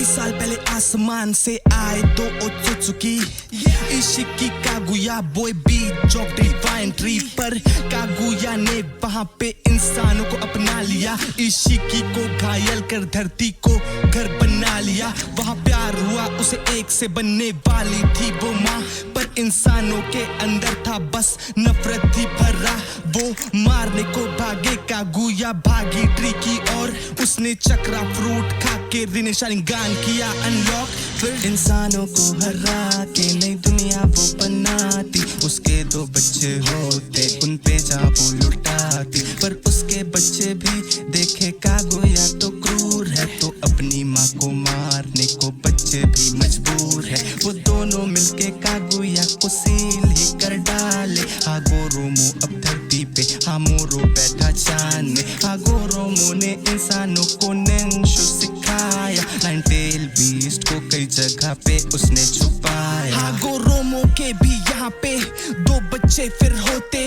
कई साल पहले आसमान से आए दो ओत्सुकी इशिकी कागुया बॉय बीट जॉब डिवाइन ट्री पर कागुया ने वहां पे इंसानों को अपना लिया इशिकी को घायल कर धरती को घर बना लिया वहां प्यार हुआ उसे एक से बनने वाली थी वो माँ पर इंसानों के अंदर था बस नफरत थी भरा वो मारने को भागे कागुया भागी ट्री की और उसने चक्रा फ्रूट खा के रिनेशानिंगान किया अनलॉक फिर इंसानों को हरा के नई दुनिया वो बनाती उसके दो बच्चे होते उन पे जाबो लुटाती पर उसके बच्चे भी देखे कागुया तो क्रूर है तो अपनी माँ को मारने को बच्चे भी मजबूर है वो दोनों मिलके कागुया को सील ही कर डाले हागोरोमो अब धरती पे हामोरो बैठा चांद में हागोरोमो ने इंसानों को नेंशु सिखाया नाइन टेल बीस्ट को कई जगह पे उसने छुपाया हागोरोमो के भी यहाँ पे दो बच्चे फिर होते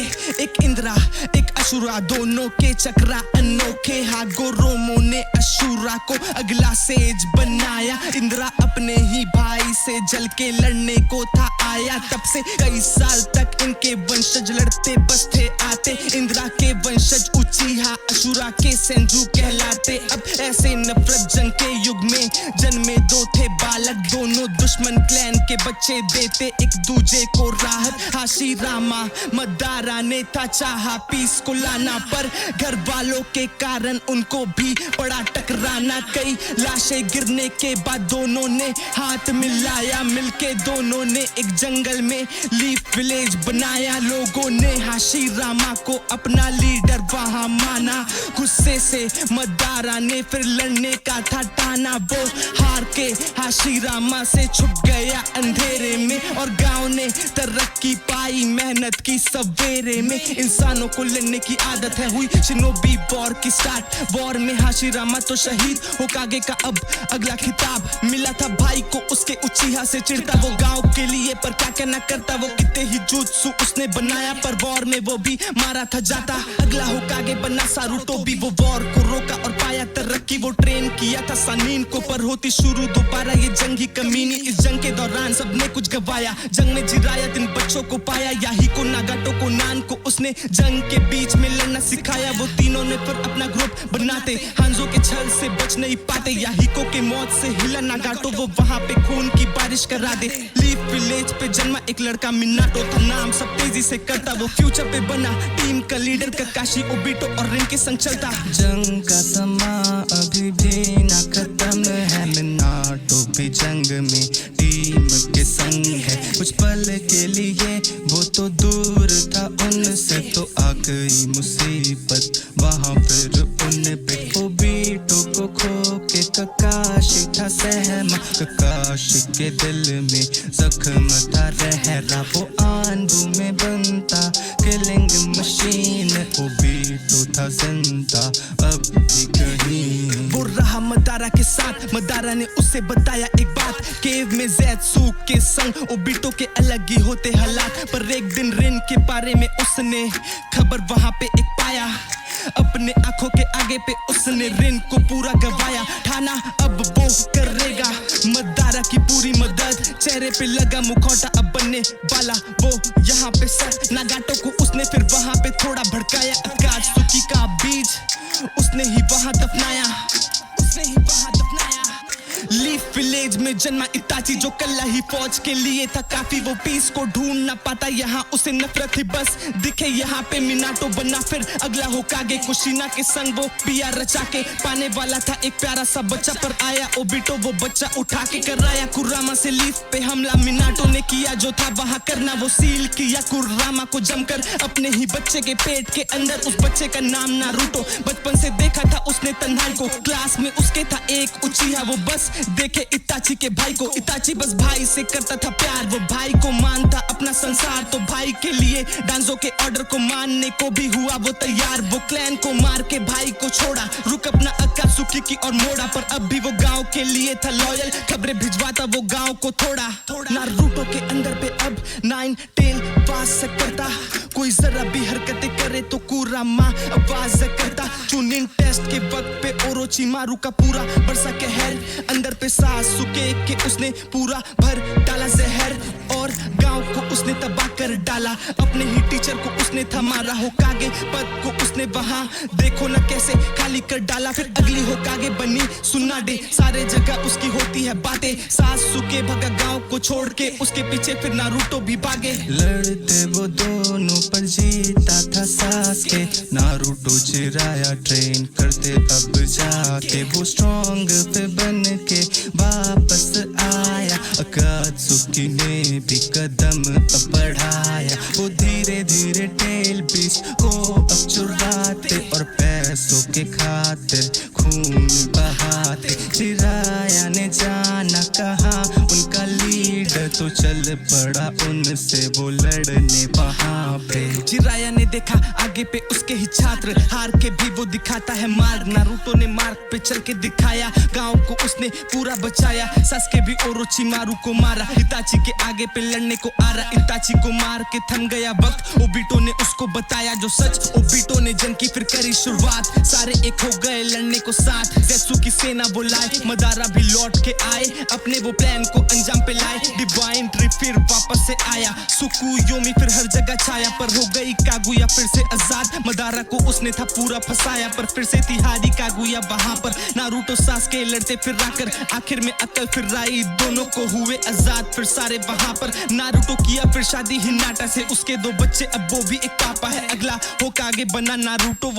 एक इंद्रा एक अशुरा दोनों के चक्रा अनोखे हागोरोमो ने अशुरा को अगला सेज बनाया इंद्रा अपने ही भाई से जल के लड़ने को था आया तब से कई साल तक इनके वंशज लड़ते बसते आते इंद्रा के वंशज उचीहा अशुरा के सेंजू कहलाते अब ऐसे नफरत जंग के युग में जन्मे दो थे बालक दोनों दुश्मन क्लैन के बच्चे देते एक दूजे को राहत हाशिरामा मदारा ने था चाहा पीस को लाना पर घर वालों के कारण उनको भी पड़ा टकराना कई लाशें गिरने के बाद दोनों ने हाथ मिलाया मिलके दोनों ने एक जंगल में लीफ विलेज बनाया लोगों ने हाशिरामा को अपना लीडर वहां माना गुस्से से मदारा ने फिर लड़ने का था ठाना वो हार के हाशिरामा से छुप गया अंधेरे में और गांव ने तरक्की पाई मेहनत की सवेरे में इंसानों को लड़ने की आदत है हुई शिनोबी वॉर की स्टार्ट वॉर में हाशिरामा तो शहीद होकागे का अब अगला खिताब मिला था भाई को उसके उचीहा से चिढ़ता वो गांव के लिए पर क्या कहना करता वो कितने ही जुत्सु उसने बनाया पर वॉर में वो भी मारा था जाता अगला होकागे बना सारूटो भी वो वॉर को रोका और पाया तरक्की वो ट्रेन किया था सानीन को पर होती शुरू दोबारा ये जंग ही कमीनी इस जंग के दौरान सबने कुछ गवाया जंग में जिरायत इन बच्चों को पाया याही को नागाटो को नान को उसने जंग के बीच में लड़ना सिखाया वो तीनों ने फिर अपना ग्रुप बनाते हांजो के छल से बच नहीं पाते याहिको के मौत से हिला नागाटो वो वहां पे खून की बारिश करा दे लीफ विलेज पे जन्मा एक लड़का मिनाटो था नाम सब तेजी से करता वो फ्यूचर पे बना टीम का लीडर काकाशी ओबिटो और रिन के संग चलता जंग का समा अभी भी ना खत्म है मिनाटो भी जंग में टीम के संग है कुछ पल के लिए वो तो दूर था उनसे तो आ गई मुसीबत वहां फिर उन पे ओबिटो को खो के काकाशी था सहमा काकाशी के दिल में जख्म था रहरा वो आंधू में बनता किलिंग मशीन ओबिटो था जिंदा अब भी कहीं वो रहा मदारा के साथ मदारा ने उससे बताया एक बात केव में ज़ेत्सु के संग ओबिटो के अलग ही होते हालात पर एक दिन रिन के बारे में उसने खबर वहां पे एक पाया अपने आंखों के आगे पे उसने रिन को पूरा गवाया ठाना अब वो करेगा मदारा की पूरी मदद चेहरे पे लगा मुखौटा अब बनने वाला वो यहाँ पे सर नागाटो को उसने फिर वहां पे थोड़ा भड़काया अकात्सुकी का बीज उसने ही वहां दफनाया लीफ विलेज में जन्मा इताची जो कल्ला ही फौज के लिए था काफी वो पीस को ढूंढ ना पाता यहाँ उसे नफरत ही बस दिखे यहाँ पे मिनाटो बना फिर अगला होकागे कुशिना के संग वो पिया रचा के पाने वाला था एक प्यारा सा बच्चा पर आया ओबिटो वो बच्चा उठा के कराया कुरामा से लीफ पे हमला मिनाटो ने किया जो था वहां करना वो सील किया कुरामा को जमकर अपने ही बच्चे के पेट के अंदर उस बच्चे का नाम नारुतो बचपन से देखा था उसने तन्हाई को क्लास में उसके था एक उचीहा वो बस देखे इताची के भाई को इताची बस भाई से करता था प्यार वो भाई को मानता अपना संसार तो भाई के लिए डांजो के ऑर्डर को मानने को भी हुआ वो तैयार वो क्लैन को मार के भाई को छोड़ा रुक अपना अकात्सुकी की और मोड़ा पर अब भी वो गांव के लिए था लॉयल खबरें भिजवाता वो गांव को थोड़ा नारुतो के अंदर पे अब नाइन टेल पास करता कोई जरा भी हरकतें करे तो कुरामा आवाज करता चुनिन टेस्ट के वक्त पे ओरोचिमारू का पूरा बरसा कहर अंदर पे सासुके के उसने पूरा भर डाला जहर और गांव को उसने तबाह कर डाला अपने ही टीचर को उसने थमारा होकागे पद को उसने वहां देखो ना कैसे खाली कर डाला फिर अगली होकागे बनी सुन्नाडे सारे जगह उसकी होती है बातें सासुके भगा गांव को छोड़ के उसके पीछे फिर नारुतो भी भागे लड़ते वो दोनों पर जीता था सासके नारुतो चिराया ट्रेन करते अब जाके वो स्ट्रॉन्ग पे बन के वापस आया अकात्सुकी ने भी कदम बढ़ाया वो धीरे धीरे टेल बीच को अब चुराते और पैसों के खातिर खून बहाते चिराया ने जाना कहा उनका लीडर तो चल पड़ा उनसे वो लड़ने वहां पे चिराया ने देखा आगे पे उसके ही छात्र हार के भी वो दिखाता है मार्ग नारुतो ने मार्ग पे चल के दिखाया गांव को उसने पूरा बचाया सासुके भी ओरोचिमारू को मारा इताची के आगे पे लड़ने को आ रहा इताची को मार के थम गया वक्त ओबिटो ने उसको बताया जो सच ओबिटो ने जंग की फिर करी शुरुआत सारे एक हो गए लड़ने को साथ ज़ेत्सु की सेना बुलाए मदारा भी लौट के आए अपने वो प्लान को अंजाम पे लाए डिवाइन ट्री फिर वापस से आया सुकुयोमी फिर हर जगह छाया पर हो गई कागुया फिर से आजाद मदारा को उसने था पूरा फंसाया पर फिर से तिहारी कागुया वहां पर नारुतो सासुके लड़ते फिर आकर आखिर में अकल फिर आई दोनों को हुए आजाद फिर सारे वहां पर नारुतो किया फिर शादी हिनाटा से उसके 2 बच्चे अब वो भी एक पापा है अगला होकागे बना नारुतो